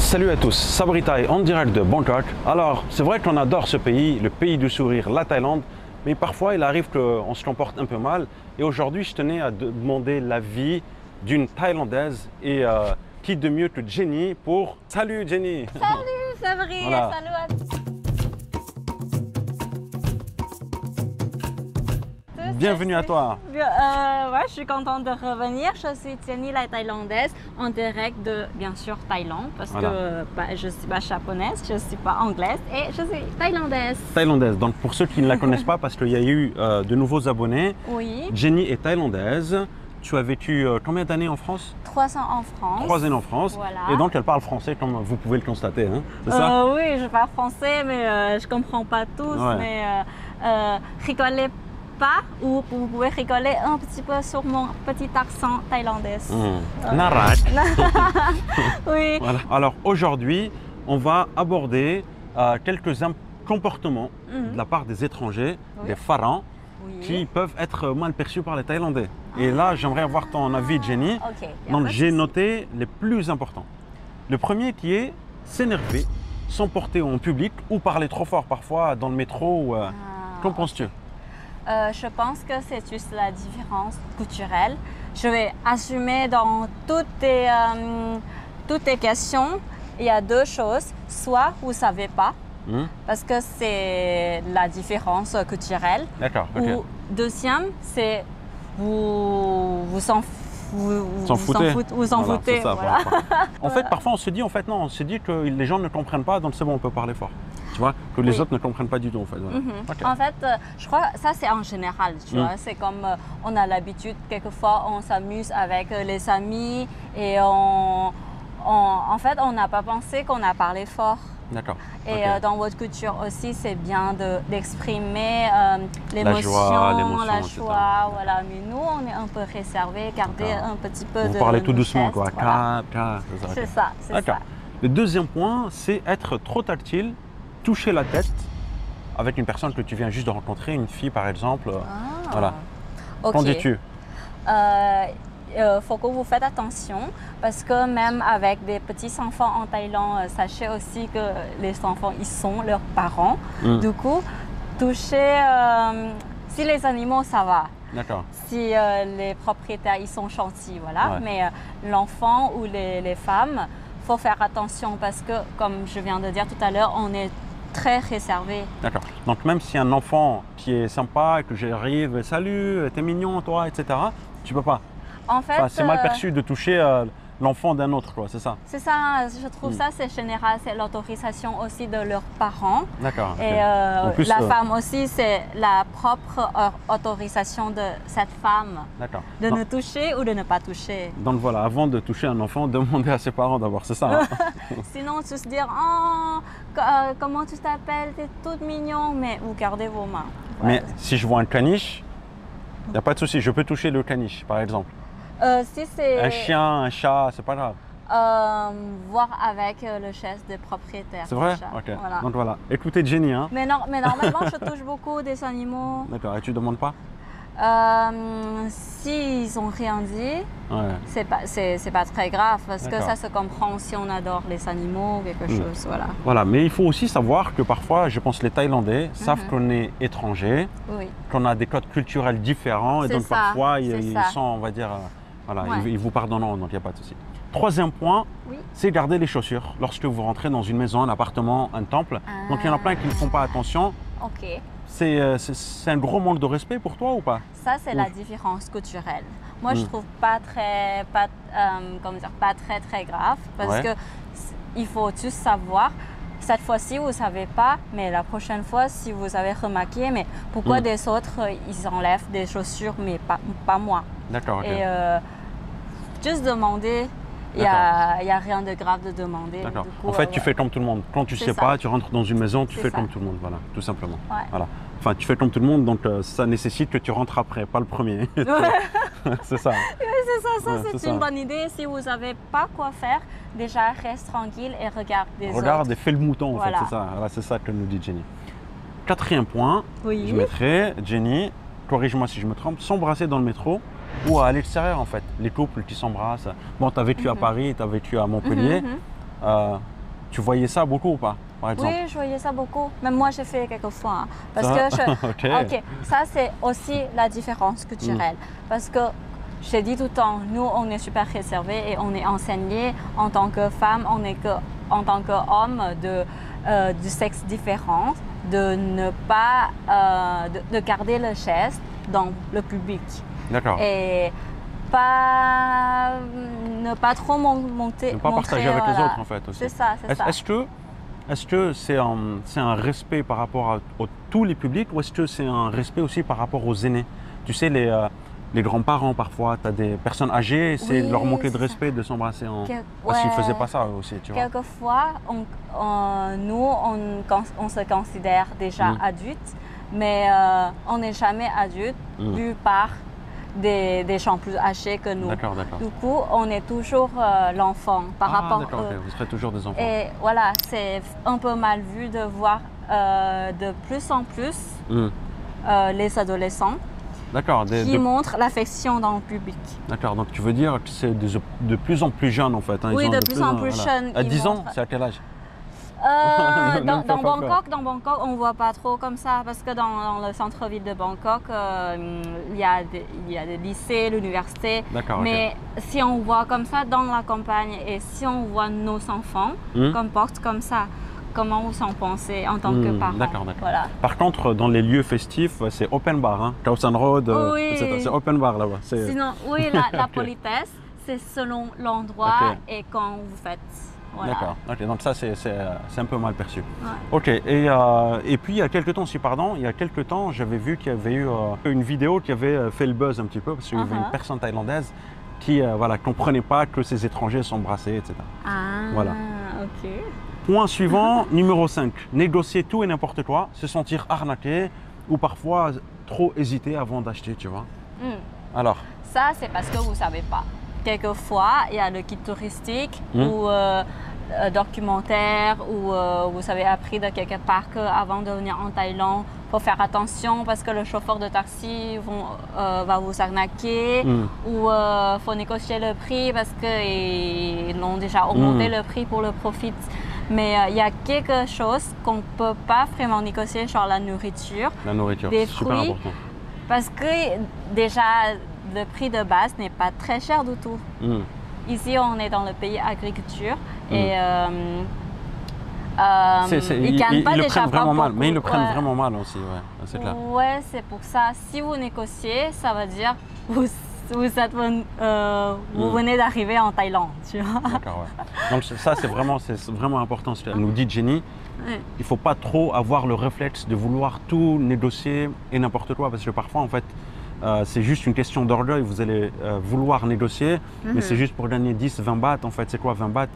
Salut à tous, Sabri Thai en direct de Bangkok. Alors, c'est vrai qu'on adore ce pays, le pays du sourire, la Thaïlande, mais parfois il arrive qu'on se comporte un peu mal. Et aujourd'hui, je tenais à demander l'avis d'une Thaïlandaise et qui de mieux que Jenny pour... Salut Jenny. Salut Sabri, Voilà. salut à tous. Bienvenue à toi. Ouais, je suis contente de revenir. Je suis Jenny, la Thaïlandaise, en direct de, bien sûr, Thaïlande, parce que je ne suis pas japonaise, je ne suis pas anglaise et je suis thaïlandaise. Thaïlandaise, donc pour ceux qui ne la connaissent pas, parce qu'il y a eu de nouveaux abonnés, Oui. Jenny est thaïlandaise. Tu as vécu combien d'années en France? 3 ans en France. 3 années en France. Voilà. Et donc elle parle français comme vous pouvez le constater, hein, c'est ça? Oui, je parle français, mais je ne comprends pas tous. Ouais. Mais rigolez pas, ou vous pouvez rigoler un petit peu sur mon petit accent thaïlandais. Narak. Oui. Voilà. Alors aujourd'hui, on va aborder quelques comportements de la part des étrangers, Oui. des pharaons, Oui. qui peuvent être mal perçus par les Thaïlandais. Et là, j'aimerais avoir ton avis, Jenny. Ok. Y a Donc pas de j'ai souci. noté les plus importants. Le premier qui est s'énerver, s'emporter en public ou parler trop fort parfois dans le métro. Qu'en penses-tu? Je pense que c'est juste la différence culturelle. Je vais assumer dans toutes tes questions. Il y a deux choses. Soit vous ne savez pas, parce que c'est la différence culturelle. D'accord, ok. Ou deuxième, c'est vous s'en foutez. foutez. c'est ça, Voilà. En fait, parfois on se dit, non, on se dit que les gens ne comprennent pas, donc c'est bon, on peut parler fort. Tu vois, que les Oui. autres ne comprennent pas du tout en fait. Voilà. Ok. En fait, je crois que ça c'est en général, tu vois. C'est comme on a l'habitude, quelquefois on s'amuse avec les amis et en fait on n'a pas pensé qu'on a parlé fort. D'accord. Et Ok. dans votre culture aussi, c'est bien d'exprimer La joie, l'émotion, la etc. joie, voilà. Mais nous, on est un peu réservé, garder D'accord. un petit peu Vous de parlez tout doucement, richesse, quoi. voilà. C'est ça. C'est ok. ça, c'est D'accord. ça. Le deuxième point, c'est être trop tactile, toucher la tête avec une personne que tu viens juste de rencontrer, une fille par exemple. Voilà. Ok. Qu'en dis-tu? Faut que vous faites attention parce que même avec des petits enfants en Thaïlande, sachez aussi que les enfants, ils sont leurs parents. Du coup, toucher, si les animaux, ça va. D'accord. Si les propriétaires, ils sont gentils, voilà. Ouais. Mais l'enfant ou les femmes, faut faire attention parce que, comme je viens de dire tout à l'heure, on est très réservé. D'accord. Donc même si un enfant qui est sympa et que j'arrive, salut, t'es mignon toi, etc., tu peux pas. En fait, Enfin, c'est mal perçu de toucher l'enfant d'un autre, quoi, c'est ça? c'est ça, je trouve ça c'est général, c'est l'autorisation aussi de leurs parents. D'accord. ok. Et En plus, la femme aussi, c'est la propre autorisation de cette femme D'accord. de Donc- ne toucher ou de ne pas toucher. Donc voilà, avant de toucher un enfant, demandez à ses parents d'abord, c'est ça? Hein? Sinon, juste dire oh, comment tu t'appelles, t'es toute mignon, mais vous gardez vos mains. Mais si je vois un caniche, il n'y a pas de souci, je peux toucher le caniche, par exemple. Si c'est Un chien, un chat, c'est pas grave. voir avec le geste des propriétaires. C'est vrai? déjà. Ok. Voilà. Donc voilà, écoutez Jenny, hein? Mais normalement, je touche beaucoup des animaux. D'accord, et tu demandes pas? S'ils n'ont rien dit, Ouais. c'est pas très grave parce que D'accord. ça se comprend si on adore les animaux ou quelque chose. Voilà. Voilà, mais il faut aussi savoir que parfois, je pense que les Thaïlandais savent qu'on est étranger, Oui. qu'on a des codes culturels différents et C'est donc ça, parfois c'est ils ça. sont, on va dire, voilà, Ouais. ils vous pardonneront, donc il n'y a pas de souci. Troisième point, Oui. c'est garder les chaussures lorsque vous rentrez dans une maison, un appartement, un temple. Donc il y en a plein qui ne font pas attention. Ok. C'est un gros manque de respect pour toi ou pas? Ça, c'est la Oui. différence culturelle. Moi, je trouve pas très grave parce Ouais. que il faut juste savoir. Cette fois-ci, vous ne savez pas, mais la prochaine fois, si vous avez remarqué, mais pourquoi des autres, ils enlèvent des chaussures, mais pas moi. D'accord, ok. Et juste demander, il n'y a rien de grave de demander. D'accord. Du coup, En fait, tu fais comme tout le monde. Quand tu C'est sais ça. pas, tu rentres dans une maison, tu C'est fais ça. comme tout le monde, voilà, tout simplement. Ouais. Voilà. Enfin, tu fais comme tout le monde, donc ça nécessite que tu rentres après, pas le premier. C'est ça. C'est ça, Ouais, c'est c'est une ça. bonne idée. Si vous n'avez pas quoi faire, déjà reste tranquille et regarde les Regarde autres. et fais le mouton, en Voilà. fait, c'est ça. Voilà, c'est ça que nous dit Jenny. Quatrième point, Oui. je mettrais, Jenny, corrige-moi si je me trompe, s'embrasser dans le métro ou à l'extérieur, en fait. Les couples qui s'embrassent. Bon, tu as vécu à Paris, tu as vécu à Montpellier. Tu voyais ça beaucoup ou pas, par exemple? Oui, je voyais ça beaucoup. Même moi, j'ai fait quelques fois. Hein. Parce Ça que Ok. ça, c'est aussi la différence culturelle. Parce que j'ai dit tout le temps, nous, on est super réservés et on est enseigné en tant que femme, en tant qu'homme du sexe différent, de ne pas de garder le geste dans le public. D'accord. Et ne pas trop monter. Ne pas partager avec les autres en fait aussi. C'est ça, c'est ça. Est-ce que c'est un respect par rapport à tous les publics ou est-ce que c'est un respect aussi par rapport aux aînés? Tu sais, les grands-parents parfois, tu as des personnes âgées, c'est Oui, leur manquer de c'est respect de s'embrasser en... Ouais. S'ils ne faisaient pas ça aussi, tu vois. Quelquefois, nous, on se considère déjà adultes, mais on n'est jamais adulte vu par des gens plus âgés que nous. D'accord, d'accord. Du coup, on est toujours l'enfant par rapport d'accord, ok. Vous serez toujours des enfants. Et voilà, c'est un peu mal vu de voir de plus en plus les adolescents qui montrent l'affection dans le public. D'accord, donc tu veux dire que c'est de plus en plus jeune en fait. Hein. Oui, de plus en plus jeunes. À 10 ans, c'est à quel âge? Dans Bangkok, on ne voit pas trop comme ça parce que dans le centre-ville de Bangkok, il y a des lycées, l'université. Mais si on voit comme ça dans la campagne et si on voit nos enfants comportent comme ça, comment vous en pensez en tant que parents? D'accord. Voilà. Par contre, dans les lieux festifs, c'est open bar, hein. Khao San Road, c'est open bar là-bas. Sinon, oui, la politesse, c'est selon l'endroit et quand vous faites. Voilà. D'accord, donc ça c'est un peu mal perçu. Ouais. Ok, et puis il y a quelques temps, j'avais vu qu'il y avait eu une vidéo qui avait fait le buzz un petit peu parce qu'il y avait une personne thaïlandaise qui ne comprenait pas que ces étrangers s'embrassaient, etc. Ah, voilà. Ok. Point suivant, numéro 5. Négocier tout et n'importe quoi, se sentir arnaqué ou parfois trop hésiter avant d'acheter, tu vois. Alors? Ça, c'est parce que vous ne savez pas. Quelquefois, il y a le guide touristique ou documentaire où vous avez appris de quelque part qu'avant de venir en Thaïlande, il faut faire attention parce que le chauffeur de taxi va vous arnaquer ou il faut négocier le prix parce qu'ils ont déjà augmenté le prix pour le profit. Mais il y a quelque chose qu'on ne peut pas vraiment négocier, genre la nourriture. La nourriture, des c'est super fruits, important. Parce que déjà, le prix de base n'est pas très cher du tout. Ici, on est dans le pays agriculture et ils ne gagnent pas déjà vraiment mal, beaucoup. mais ils le prennent vraiment mal aussi, c'est clair. Ouais, c'est pour ça. Si vous négociez, ça veut dire vous venez d'arriver en Thaïlande, tu vois. D'accord, Donc ça, c'est vraiment important ce qu'elle nous dit, Jenny. Il ne faut pas trop avoir le réflexe de vouloir tout négocier et n'importe quoi parce que parfois, en fait, c'est juste une question d'orgueil, vous allez vouloir négocier, mais c'est juste pour gagner 10, 20 bahts. En fait, c'est quoi 20 bahts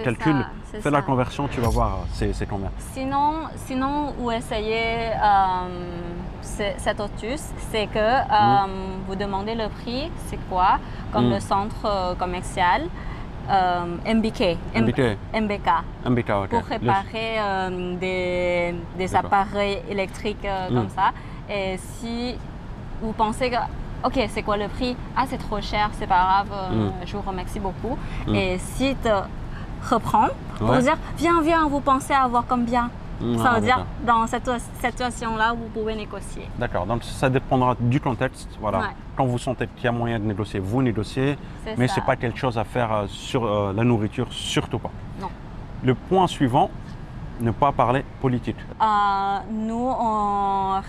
calcule, fais la conversion, tu vas voir c'est combien. Sinon, vous essayez cette astuce, c'est que vous demandez le prix, c'est quoi, comme le centre commercial, MBK, ok. Pour réparer des appareils électriques comme ça. Et si vous pensez que, ok, c'est quoi le prix? Ah, c'est trop cher, c'est pas grave, je vous remercie beaucoup. Et si tu reprends, pour dire, viens, vous pensez avoir combien? Ça veut dire, dans cette situation-là, vous pouvez négocier. D'accord, donc ça dépendra du contexte. Voilà. Quand vous sentez qu'il y a moyen de négocier, vous négociez, mais ce n'est pas quelque chose à faire sur la nourriture, surtout pas. Non. Le point suivant, ne pas parler politique. Nous,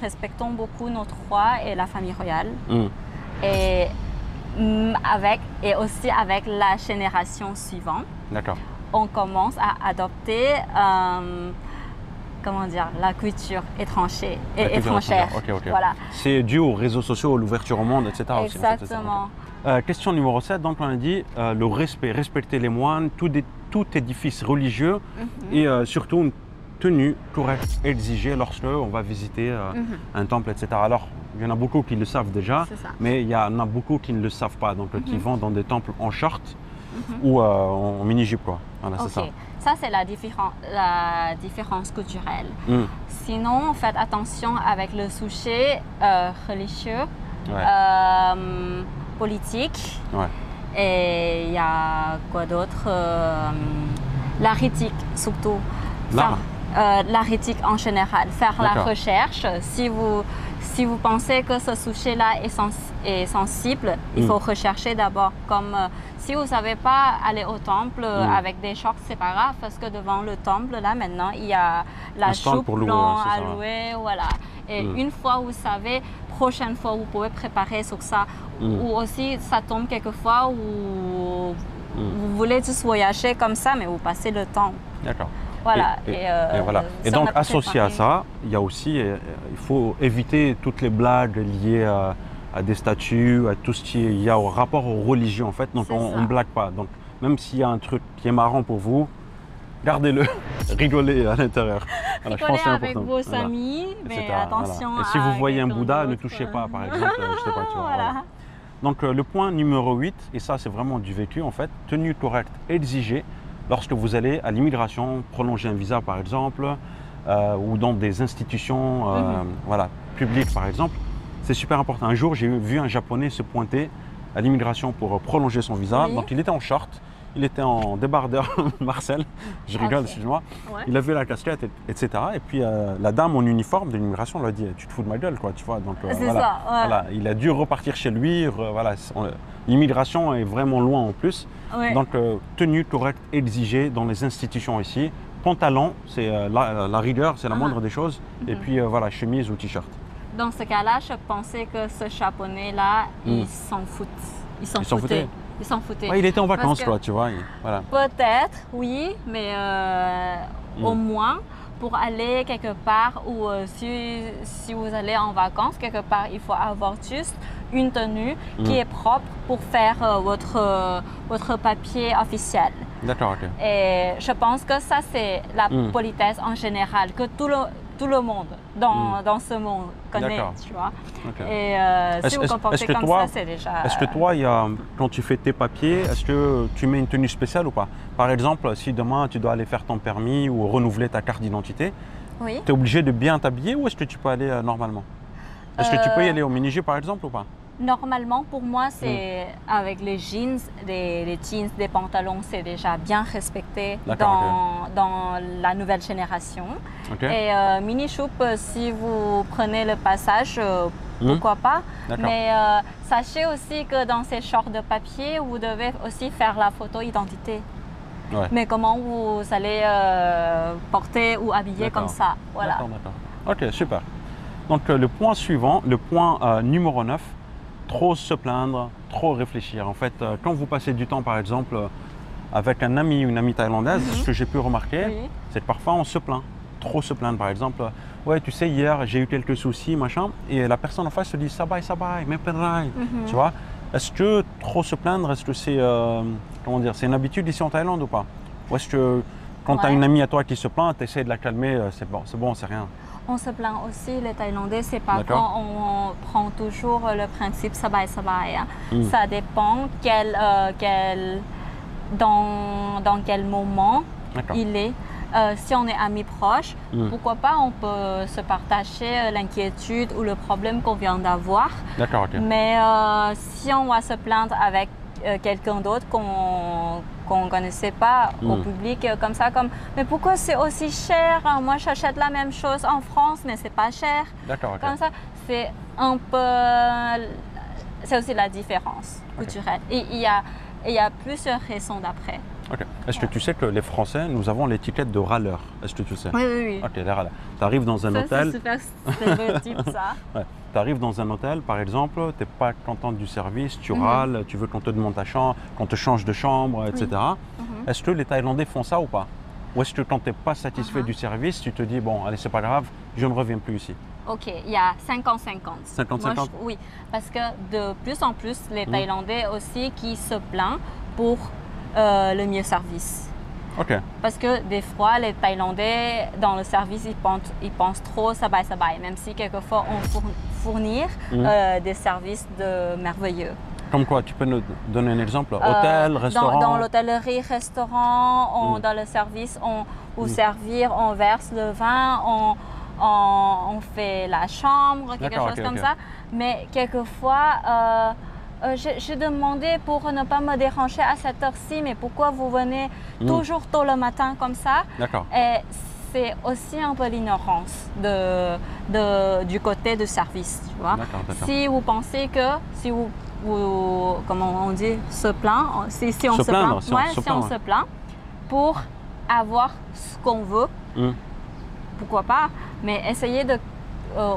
respectons beaucoup notre roi et la famille royale. Et aussi avec la génération suivante. D'accord. On commence à adopter la culture étrangère. Ok. Voilà. C'est dû aux réseaux sociaux, l'ouverture au monde, etc. Exactement. Question numéro 7, donc on a dit le respect, respecter les moines, tout édifice religieux et surtout une tenue correcte exigée lorsque on va visiter un temple, etc. Alors, il y en a beaucoup qui le savent déjà, mais il y en a beaucoup qui ne le savent pas, donc qui vont dans des temples en short ou en mini-jupe, quoi. Voilà, c'est ça. Ça, c'est la différence culturelle. Sinon, faites attention avec le sujet religieux, politique. Et il y a quoi d'autre? l'art éthique surtout. L'art. L'art éthique en général, faire la D'accord. recherche. Si vous pensez que ce sujet-là est sensible, il faut rechercher d'abord. Comme si vous ne savez pas aller au temple avec des shorts, c'est pas grave parce que devant le temple, là maintenant, il y a la Un stand choupe pour louer, blanc c'est à ça. louer, voilà. Et une fois vous savez, prochaine fois vous pouvez préparer sur ça. Ou aussi ça tombe quelquefois où vous voulez juste voyager comme ça, mais vous passez le temps. D'accord. Voilà. Et voilà. si Et on donc, a pas associé à préparé- ça, il y a aussi, il faut éviter toutes les blagues liées à des statues, à tout ce qui est, il y a au rapport aux religions en fait. Donc, C'est on ça. ne blague pas. Donc, même s'il y a un truc qui est marrant pour vous, gardez-le, rigolez à l'intérieur. Voilà, je pense Rigoler que c'est avec important. vos Voilà. amis, mais Etc. attention Voilà. Et si à vous voyez un quelqu'un Bouddha, ne d'autre. touchez pas, par exemple. Je sais pas, tu vois. Voilà. Voilà. Donc le point numéro 8, et ça c'est vraiment du vécu en fait, tenue correcte exigée lorsque vous allez à l'immigration, prolonger un visa par exemple, ou dans des institutions voilà, publiques par exemple. C'est super important. Un jour j'ai vu un Japonais se pointer à l'immigration pour prolonger son visa. Oui. Donc il était en short, il était en débardeur Marcel, je rigole, Ok. excuse-moi. Ouais. Il avait la casquette, etc. Et puis la dame en uniforme de l'immigration lui a dit « tu te fous de ma gueule quoi, tu vois ». Donc C'est voilà. ça, ouais. Voilà, il a dû repartir chez lui. Voilà, l'immigration est vraiment loin en plus. Ouais. Donc tenue correcte exigée dans les institutions ici. Pantalon, c'est la rigueur, c'est la moindre des choses. Et puis voilà, chemise ou t-shirt. Dans ce cas-là, je pensais que ce Japonais-là, il s'en fout. Il s'en s'en foutait. foutait. Il s'en foutait. Ouais, il était en Parce vacances que quoi, tu vois. Voilà. Peut-être, oui, mais au moins pour aller quelque part ou si vous allez en vacances quelque part, il faut avoir juste une tenue qui est propre pour faire votre papier officiel. D'accord, ok. Et je pense que ça, c'est la politesse en général, que tout le monde dans ce monde connaît, D'accord. tu vois. Ok. Et si vous Est-ce comportez que comme toi- ça, c'est déjà... Est-ce que toi, quand tu fais tes papiers, est-ce que tu mets une tenue spéciale ou pas? Par exemple, si demain tu dois aller faire ton permis ou renouveler ta carte d'identité, Oui. tu es obligé de bien t'habiller ou est-ce que tu peux aller normalement? Est-ce que tu peux y aller au mini-jeu par exemple ou pas? Normalement, pour moi, c'est avec les jeans, les jeans, des pantalons, c'est déjà bien respecté D'accord, dans la nouvelle génération. Ok. Et mini choupe, si vous prenez le passage, pourquoi pas. D'accord. Mais sachez aussi que dans ces shorts de papier, vous devez aussi faire la photo identité. Ouais. Mais comment vous allez porter ou habiller D'accord. comme ça, voilà. D'accord, d'accord. Ok, super. Donc le point suivant, le point numéro 9, trop se plaindre, trop réfléchir. En fait, quand vous passez du temps, par exemple, avec un ami ou une amie thaïlandaise, ce que j'ai pu remarquer, Oui. c'est que parfois on se plaint. Trop se plaindre, par exemple. Ouais, tu sais, hier j'ai eu quelques soucis, machin, et la personne en face se dit ça va, mais pareil. Tu vois? Est-ce que trop se plaindre, est-ce que c'est comment dire, c'est une habitude ici en Thaïlande ou pas? Ou est-ce que quand tu as Ouais. une amie à toi qui se plaint, tu essaies de la calmer, c'est bon, c'est rien. On se plaint aussi, les Thaïlandais, c'est pas D'accord. quand on prend toujours le principe sabai sabai. Hein. Ça dépend dans quel moment D'accord. il est. Si on est amis proches, pourquoi pas on peut se partager l'inquiétude ou le problème qu'on vient d'avoir. D'accord, ok. Mais si on va se plaindre avec quelqu'un d'autre qu'on ne connaissait pas au public comme ça, mais pourquoi c'est aussi cher? Moi j'achète la même chose en France mais c'est pas cher. D'accord, ok. Comme ça, c'est un peu... C'est aussi la différence culturelle. Et il y a plusieurs raisons d'après. Ok. Est-ce que tu sais que les Français, nous avons l'étiquette de râleur? Est-ce que tu sais? Oui, oui, oui. Ok, les râleurs. Tu arrives dans un Ça, hôtel. c'est super stéréotype ça. Ouais. Tu arrives dans un hôtel, par exemple, tu n'es pas content du service, tu râles, tu veux qu'on te demande ta chambre, qu'on te change de chambre, etc. Est-ce que les Thaïlandais font ça ou pas? Ou est-ce que quand tu n'es pas satisfait du service, tu te dis, bon, allez, c'est pas grave, je ne reviens plus ici? Ok, il y a 50-50. 50-50? Oui, parce que de plus en plus, les Thaïlandais aussi qui se plaignent pour le mieux service. Ok, Parce que des fois, les Thaïlandais, dans le service, ils pensent trop sabai sabai, même si quelquefois on fournit des services merveilleux. comme quoi? Tu peux nous donner un exemple? Hôtel, restaurant? Dans l'hôtellerie, restaurant, dans le service, vous servir, on verse le vin, on fait la chambre, quelque D'accord, chose ok, comme ok. ça. Mais quelquefois, J'ai demandé pour ne pas me déranger à cette heure-ci, mais pourquoi vous venez toujours tôt le matin comme ça? D'accord. Et c'est aussi un peu l'ignorance du côté du service, tu vois. Si vous pensez que, si vous comment on dit, se plaint, si on se plaint, si on se plaint pour avoir ce qu'on veut, pourquoi pas, mais essayez de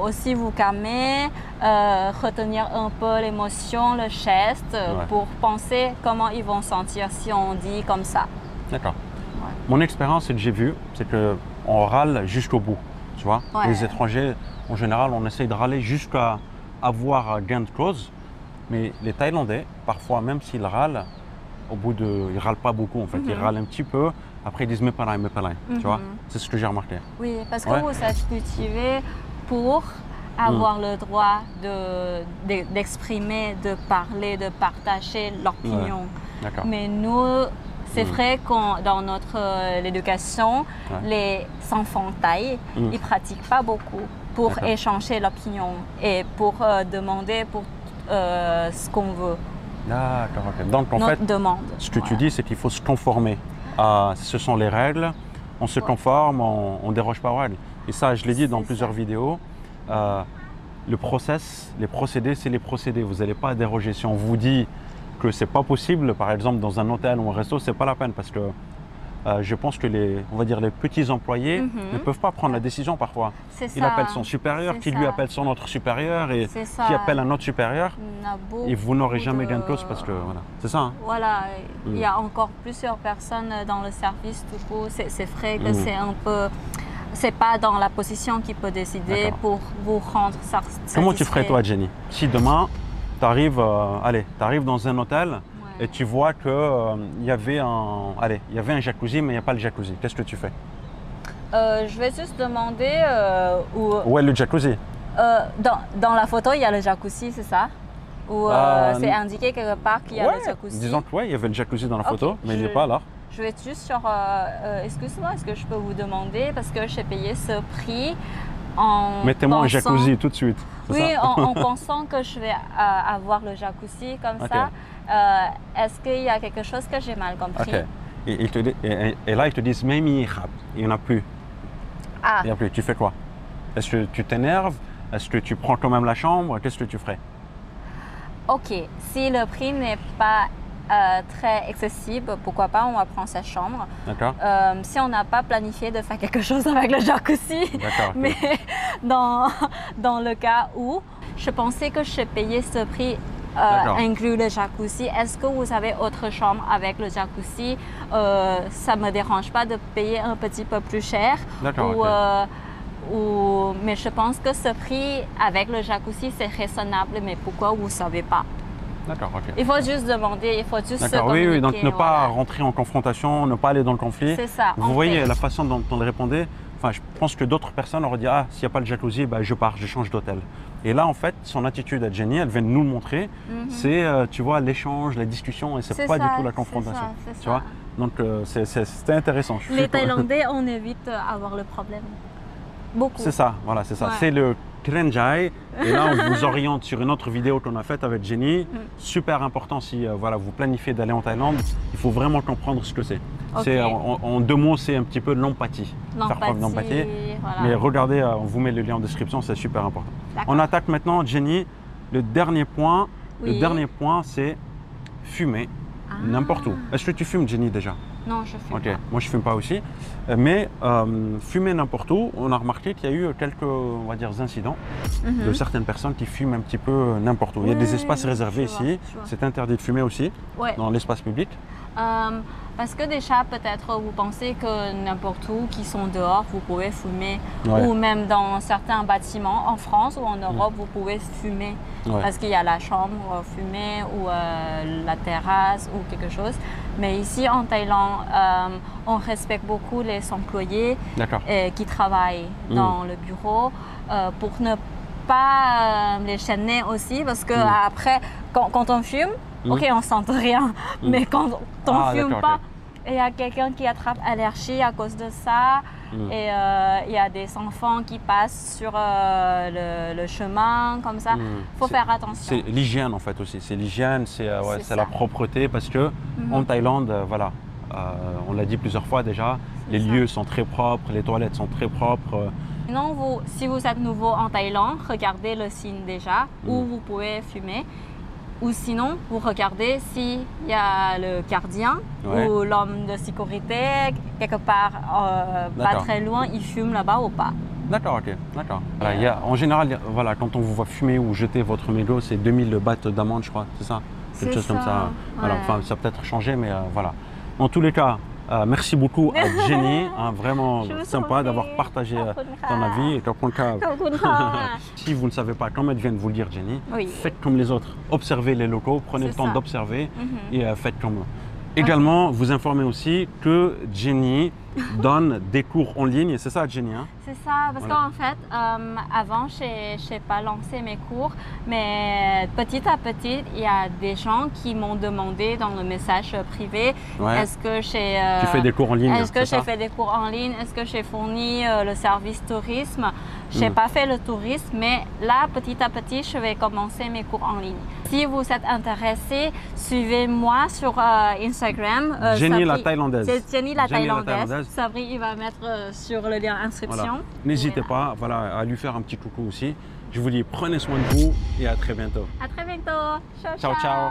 aussi vous calmer, retenir un peu l'émotion, le geste, pour penser comment ils vont sentir si on dit comme ça. D'accord. Ouais. Mon expérience, et que j'ai vu, c'est qu'on râle jusqu'au bout, tu vois. Ouais. Les étrangers, en général, on essaye de râler jusqu'à avoir gain de cause, mais les Thaïlandais, parfois, même s'ils râlent, ils râlent pas beaucoup en fait, ils râlent un petit peu, après ils disent mais pas là, tu vois. C'est ce que j'ai remarqué. Oui, parce que vous êtes cultivé pour avoir le droit d'exprimer, de parler, de partager l'opinion. Ouais. Mais nous, c'est vrai que dans notre éducation, les enfants thaïs, ils ne pratiquent pas beaucoup pour échanger l'opinion et pour demander pour ce qu'on veut. D'accord, ok. Donc en fait, ce que tu dis, c'est qu'il faut se conformer. Ce sont les règles, on se conforme, on ne déroge pas aux règles. Et ça, je l'ai dit dans plusieurs vidéos, le process, les procédés, c'est les procédés. Vous n'allez pas déroger. Si on vous dit que ce n'est pas possible, par exemple dans un hôtel ou un resto, ce n'est pas la peine parce que je pense que on va dire les petits employés ne peuvent pas prendre la décision parfois. Il appelle son supérieur, qui lui appelle son autre supérieur et qui appelle un autre supérieur. Et vous n'aurez jamais gain de cause parce que voilà, c'est ça. Hein? Voilà, il y a encore plusieurs personnes dans le service. Du coup, c'est vrai que c'est un peu, c'est pas dans la position qui peut décider pour vous rendre satisfait. Comment tu ferais toi, Jenny, si demain tu arrives dans un hôtel? Et tu vois qu'il y avait un jacuzzi, mais il n'y a pas le jacuzzi. Qu'est-ce que tu fais? Je vais juste demander où est le jacuzzi? Dans la photo, il y a le jacuzzi, c'est ça? Ou c'est indiqué quelque part qu'il y a le jacuzzi? Disons que il y avait le jacuzzi dans la photo, mais il n'est pas là. Je vais juste sur... excuse-moi, est-ce que je peux vous demander? Parce que j'ai payé ce prix en Mettez-moi un jacuzzi tout de suite. Oui, en pensant que je vais avoir le jacuzzi comme ça. Est-ce qu'il y a quelque chose que j'ai mal compris? Et là, ils te disent, même il n'y en a plus. Il n'y a plus. Tu fais quoi? Est-ce que tu t'énerves? Est-ce que tu prends quand même la chambre? Qu'est-ce que tu ferais? Ok, si le prix n'est pas très accessible, pourquoi pas, on va prendre sa chambre. D'accord. Si on n'a pas planifié de faire quelque chose avec le jacuzzi, mais dans le cas où je pensais que je payais ce prix inclut le jacuzzi. Est-ce que vous avez autre chambre avec le jacuzzi? Ça ne me dérange pas de payer un petit peu plus cher. Mais je pense que ce prix avec le jacuzzi, c'est raisonnable. Mais pourquoi vous ne savez pas? D'accord, ok. Il faut juste demander, il faut juste se communiquer. Oui, donc ne pas rentrer en confrontation, ne pas aller dans le conflit. C'est ça. Vous voyez la façon dont on répondait. Enfin, je pense que d'autres personnes auraient dit « Ah, s'il n'y a pas le jacuzzi, je pars, je change d'hôtel ». Et là, en fait, son attitude à Jenny, elle vient de nous le montrer. C'est, tu vois, l'échange, la discussion, et c'est pas du tout la confrontation. Tu vois? Donc, c'était intéressant. Les Thaïlandais, on évite avoir le problème. Beaucoup. C'est ça, voilà, c'est ça. Ouais. C'est le Krenjai. Et là, on vous oriente sur une autre vidéo qu'on a faite avec Jenny. Super important si vous planifiez d'aller en Thaïlande, il faut vraiment comprendre ce que c'est. En 2 mots, c'est un petit peu l'empathie. Faire preuve d'empathie. Voilà. Mais regardez, on vous met le lien en description, c'est super important. On attaque maintenant, Jenny, le dernier point. Oui. Le dernier point, c'est fumer n'importe où. Est-ce que tu fumes, Jenny, déjà? Non, je fume pas. Moi, je ne fume pas aussi. Mais fumer n'importe où, on a remarqué qu'il y a eu quelques, on va dire, incidents de certaines personnes qui fument un petit peu n'importe où. Il y a des espaces réservés ici. C'est interdit de fumer aussi dans l'espace public. Parce que déjà, peut-être vous pensez que n'importe où, qui sont dehors, vous pouvez fumer. Ou même dans certains bâtiments en France ou en Europe, vous pouvez fumer. Parce qu'il y a la chambre fumée ou la terrasse ou quelque chose. Mais ici, en Thaïlande, on respecte beaucoup les employés qui travaillent dans le bureau pour ne pas les gêner aussi. Parce que après, quand on fume, ok, on ne sent rien. Mais quand on ne fume pas, il y a quelqu'un qui attrape allergie à cause de ça. Et il y a des enfants qui passent sur le chemin comme ça. Faut faire attention. C'est l'hygiène en fait aussi. C'est l'hygiène, c'est la propreté parce que en Thaïlande, voilà, on l'a dit plusieurs fois déjà, les lieux sont très propres, les toilettes sont très propres. Sinon, si vous êtes nouveau en Thaïlande, regardez le signe déjà où vous pouvez fumer. Ou sinon, vous regardez s'il y a le gardien ou l'homme de sécurité, quelque part pas très loin, il fume là-bas ou pas. D'accord, ok, d'accord. En général, voilà, quand on vous voit fumer ou jeter votre mégot, c'est 2000 bahts d'amende, je crois, c'est ça? Quelque chose comme ça. Voilà, enfin, ça a peut-être changé, mais voilà. En tous les cas, merci beaucoup à Jenny, vraiment sympa d'avoir partagé ton avis. Et si vous ne savez pas, comme elle vient de vous le dire, Jenny, faites comme les autres. Observez les locaux, prenez le temps d'observer et faites comme eux. Également, vous informez aussi que Jenny donne des cours en ligne, c'est ça Jenny, hein? C'est ça, parce qu'en fait, avant, je n'ai pas lancé mes cours, mais petit à petit, il y a des gens qui m'ont demandé dans le message privé, est-ce que tu fais des cours en ligne? Est-ce que j'ai fait des cours en ligne? Est-ce que j'ai fourni le service tourisme? Je n'ai pas fait le tourisme, mais là, petit à petit, je vais commencer mes cours en ligne. Si vous êtes intéressé, suivez-moi sur Instagram. Jenny la Thaïlandaise. C'est Jenny la Thaïlandaise. Sabri, il va mettre sur le lien inscription. Voilà. N'hésitez pas à lui faire un petit coucou aussi. Je vous dis, prenez soin de vous et à très bientôt. À très bientôt. Ciao, ciao.